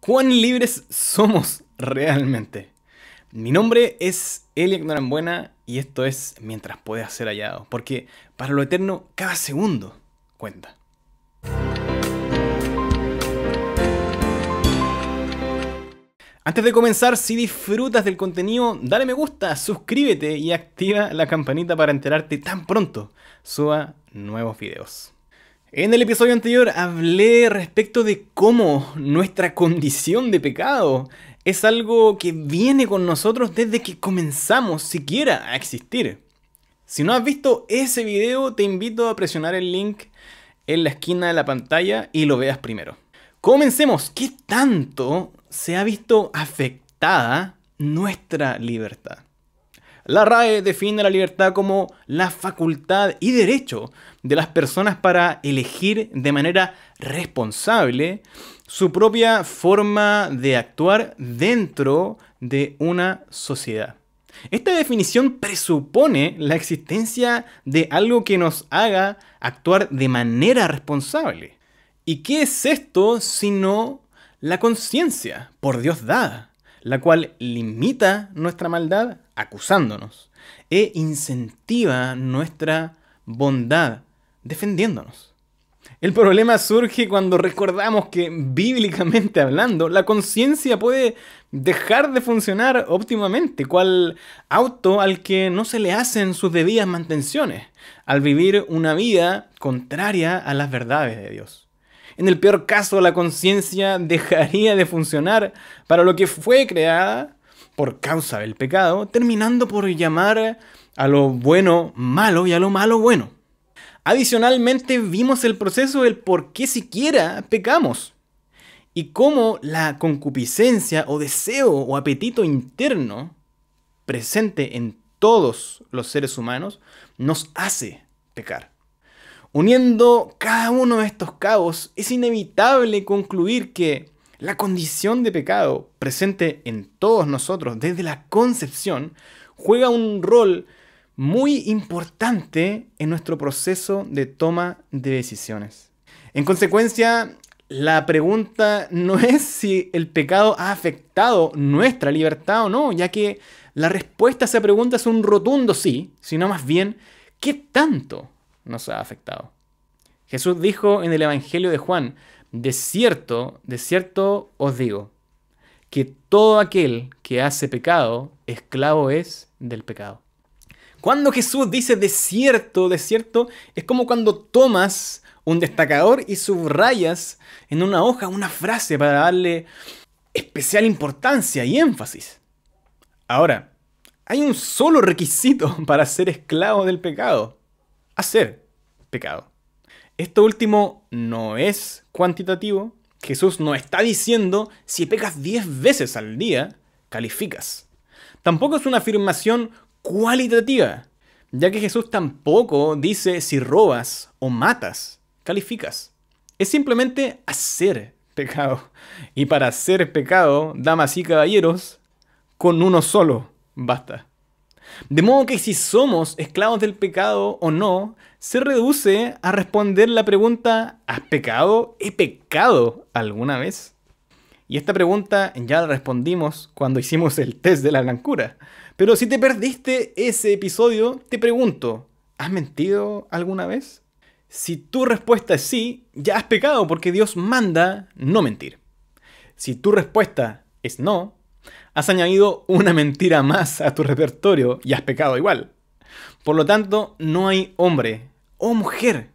¿Cuán libres somos realmente? Mi nombre es Eliak Norambuena y esto es Mientras puedas ser hallado, porque para lo eterno cada segundo cuenta. Antes de comenzar, si disfrutas del contenido, dale me gusta, suscríbete y activa la campanita para enterarte tan pronto suba nuevos videos. En el episodio anterior hablé respecto de cómo nuestra condición de pecado es algo que viene con nosotros desde que comenzamos siquiera a existir. Si no has visto ese video, te invito a presionar el link en la esquina de la pantalla y lo veas primero. Comencemos. ¿Qué tanto se ha visto afectada nuestra libertad? La RAE define la libertad como la facultad y derecho de las personas para elegir de manera responsable su propia forma de actuar dentro de una sociedad. Esta definición presupone la existencia de algo que nos haga actuar de manera responsable. ¿Y qué es esto sino la conciencia por Dios dada, la cual limita nuestra maldad acusándonos e incentiva nuestra bondad defendiéndonos? El problema surge cuando recordamos que, bíblicamente hablando, la conciencia puede dejar de funcionar óptimamente, cual auto al que no se le hacen sus debidas mantenciones, al vivir una vida contraria a las verdades de Dios. En el peor caso, la conciencia dejaría de funcionar para lo que fue creada por causa del pecado, terminando por llamar a lo bueno malo y a lo malo bueno. Adicionalmente, vimos el proceso del por qué siquiera pecamos y cómo la concupiscencia o deseo o apetito interno presente en todos los seres humanos nos hace pecar. Uniendo cada uno de estos cabos, es inevitable concluir que la condición de pecado presente en todos nosotros desde la concepción juega un rol muy importante en nuestro proceso de toma de decisiones. En consecuencia, la pregunta no es si el pecado ha afectado nuestra libertad o no, ya que la respuesta a esa pregunta es un rotundo sí, sino más bien, ¿qué tanto nos ha afectado? Jesús dijo en el Evangelio de Juan: de cierto os digo, que todo aquel que hace pecado, esclavo es del pecado. Cuando Jesús dice de cierto, es como cuando tomas un destacador y subrayas en una hoja una frase para darle especial importancia y énfasis. Ahora, hay un solo requisito para ser esclavo del pecado: hacer pecado. Esto último no es cuantitativo. Jesús no está diciendo si pecas 10 veces al día, calificas. Tampoco es una afirmación cualitativa, ya que Jesús tampoco dice si robas o matas, calificas. Es simplemente hacer pecado. Y para hacer pecado, damas y caballeros, con uno solo basta. De modo que si somos esclavos del pecado o no, se reduce a responder la pregunta: ¿has pecado? ¿He pecado alguna vez? Y esta pregunta ya la respondimos cuando hicimos el test de la blancura. Pero si te perdiste ese episodio, te pregunto: ¿has mentido alguna vez? Si tu respuesta es sí, ya has pecado porque Dios manda no mentir. Si tu respuesta es no, has añadido una mentira más a tu repertorio y has pecado igual. Por lo tanto, no hay hombre o mujer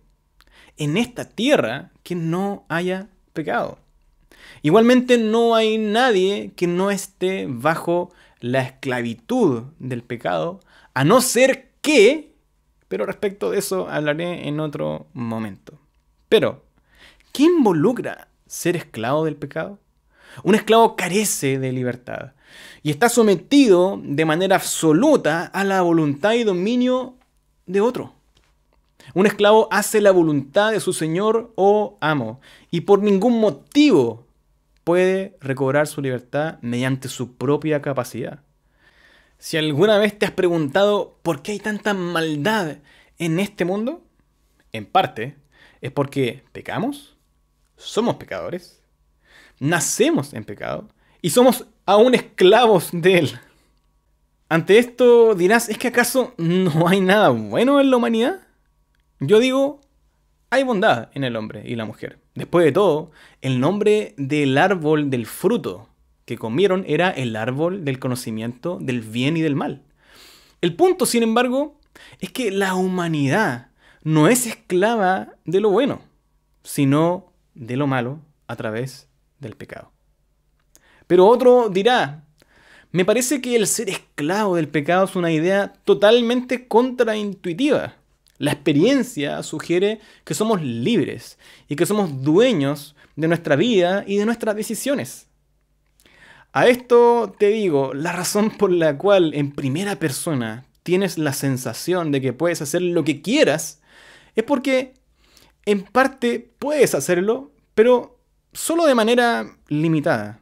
en esta tierra que no haya pecado. Igualmente, no hay nadie que no esté bajo la esclavitud del pecado, a no ser que, pero respecto de eso hablaré en otro momento. Pero, ¿qué involucra ser esclavo del pecado? Un esclavo carece de libertad y está sometido de manera absoluta a la voluntad y dominio de otro. Un esclavo hace la voluntad de su señor o amo y por ningún motivo puede recobrar su libertad mediante su propia capacidad. Si alguna vez te has preguntado por qué hay tanta maldad en este mundo, en parte es porque pecamos, somos pecadores, nacemos en pecado y somos aún esclavos de él. Ante esto dirás, ¿es que acaso no hay nada bueno en la humanidad? Yo digo, hay bondad en el hombre y la mujer. Después de todo, el nombre del árbol del fruto que comieron era el árbol del conocimiento del bien y del mal. El punto, sin embargo, es que la humanidad no es esclava de lo bueno, sino de lo malo a través del pecado. Pero otro dirá, me parece que el ser esclavo del pecado es una idea totalmente contraintuitiva. La experiencia sugiere que somos libres y que somos dueños de nuestra vida y de nuestras decisiones. A esto te digo, la razón por la cual en primera persona tienes la sensación de que puedes hacer lo que quieras es porque en parte puedes hacerlo, pero solo de manera limitada.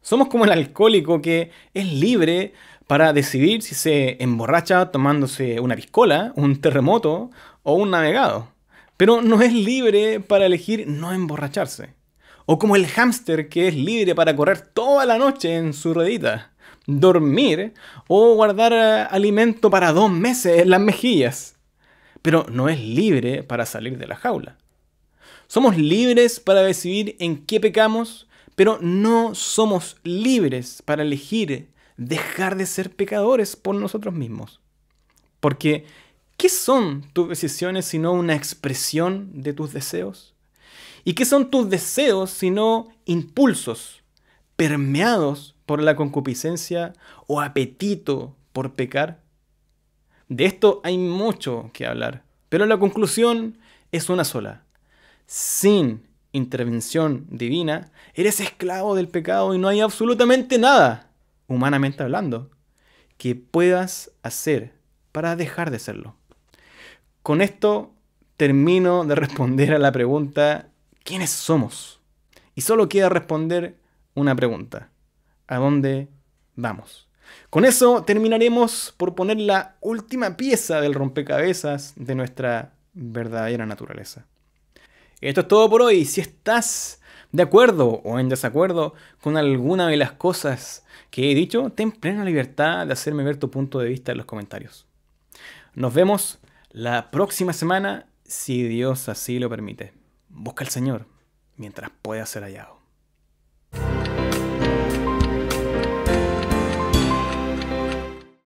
Somos como el alcohólico que es libre para decidir si se emborracha tomándose una piscola, un terremoto o un navegado. Pero no es libre para elegir no emborracharse. O como el hámster que es libre para correr toda la noche en su ruedita, dormir o guardar alimento para 2 meses en las mejillas. Pero no es libre para salir de la jaula. Somos libres para decidir en qué pecamos, pero no somos libres para elegir dejar de ser pecadores por nosotros mismos. Porque, ¿qué son tus decisiones sino una expresión de tus deseos? ¿Y qué son tus deseos sino impulsos permeados por la concupiscencia o apetito por pecar? De esto hay mucho que hablar, pero la conclusión es una sola. Sin intervención divina, eres esclavo del pecado y no hay absolutamente nada, humanamente hablando, que puedas hacer para dejar de serlo. Con esto termino de responder a la pregunta, ¿quiénes somos? Y solo queda responder una pregunta, ¿a dónde vamos? Con eso terminaremos por poner la última pieza del rompecabezas de nuestra verdadera naturaleza. Esto es todo por hoy. Si estás de acuerdo o en desacuerdo con alguna de las cosas que he dicho, ten plena libertad de hacerme ver tu punto de vista en los comentarios. Nos vemos la próxima semana, si Dios así lo permite. Busca al Señor mientras pueda ser hallado.